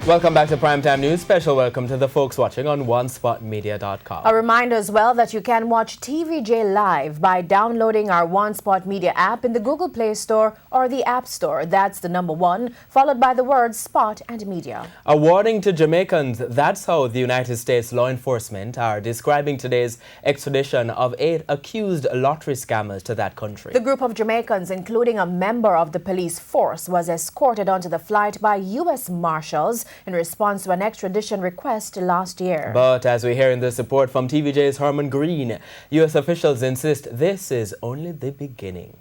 Welcome back to Primetime News. Special welcome to the folks watching on OneSpotMedia.com. A reminder as well that you can watch TVJ live by downloading our OneSpot Media app in the Google Play Store or the App Store. That's the number 1, followed by the words Spot and Media. A warning to Jamaicans. That's how the United States law enforcement are describing today's extradition of 8 accused lottery scammers to that country. The group of Jamaicans, including a member of the police force, was escorted onto the flight by U.S. Marshals in response to an extradition request last year. But as we hear in this report from TVJ's Herman Green, U.S. officials insist this is only the beginning.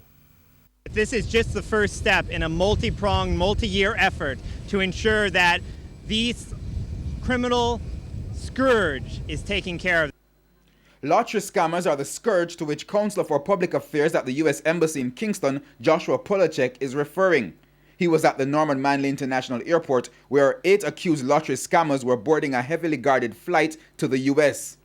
This is just the first step in a multi-pronged, multi-year effort to ensure that this criminal scourge is taken care of. Lottery scammers are the scourge to which Counselor for Public Affairs at the U.S. Embassy in Kingston, Joshua Polachek, is referring. He was at the Norman Manley International Airport where 8 accused lottery scammers were boarding a heavily guarded flight to the U.S.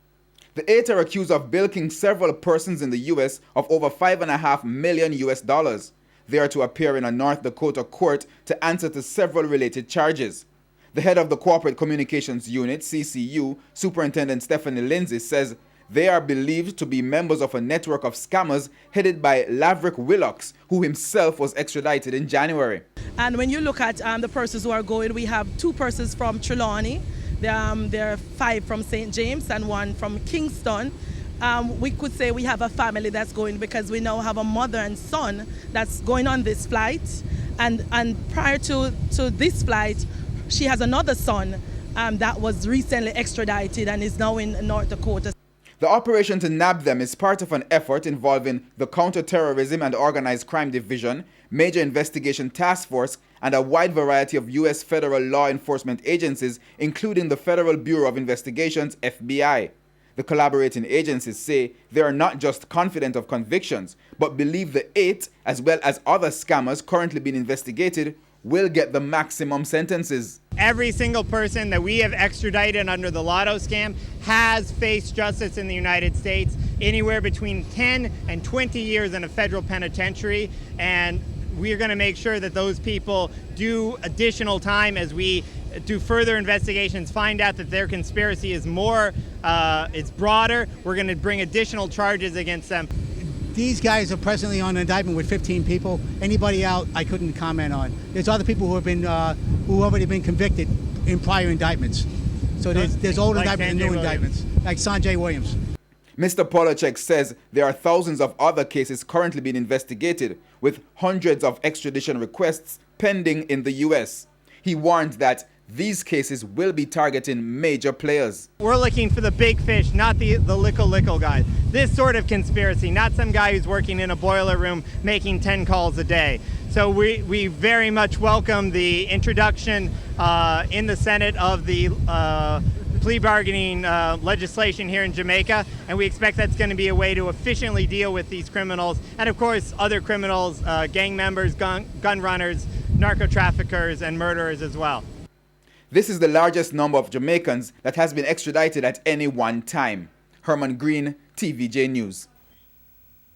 The 8 are accused of bilking several persons in the U.S. of over $5.5 million US. They are to appear in a North Dakota court to answer to several related charges. The head of the Corporate Communications Unit, CCU, Superintendent Stephanie Lindsay, says they are believed to be members of a network of scammers headed by Laverick Willocks, who himself was extradited in January. And when you look at the persons who are going, we have 2 persons from Trelawney, there are 5 from St. James and 1 from Kingston. We could say we have a family that's going because we now have a mother and son that's going on this flight. And prior to this flight, she has another son that was recently extradited and is now in North Dakota. The operation to nab them is part of an effort involving the Counterterrorism and Organized Crime Division, Major Investigation Task Force, and a wide variety of U.S. federal law enforcement agencies, including the Federal Bureau of Investigations, FBI. The collaborating agencies say they are not just confident of convictions, but believe the 8, as well as other scammers currently being investigated, will get the maximum sentences. Every single person that we have extradited under the lotto scam has faced justice in the United States, anywhere between 10 and 20 years in a federal penitentiary, and we're going to make sure that those people do additional time as we do further investigations, find out that their conspiracy is it's broader. We're going to bring additional charges against them. These guys are presently on an indictment with 15 people. Anybody out, I couldn't comment on. There's other people who have already been convicted in prior indictments. So there's old like indictments and new indictments, like Sanjay Williams. Mr. Polachek says there are thousands of other cases currently being investigated, with hundreds of extradition requests pending in the U.S. He warned that these cases will be targeting major players. We're looking for the big fish, not the lickle guy. This sort of conspiracy, not some guy who's working in a boiler room making 10 calls a day. So we very much welcome the introduction in the Senate of the plea bargaining legislation here in Jamaica, and we expect that's going to be a way to efficiently deal with these criminals, and of course other criminals, gang members, gun runners, narco traffickers, and murderers as well. This is the largest number of Jamaicans that has been extradited at any one time. Herman Green, TVJ News.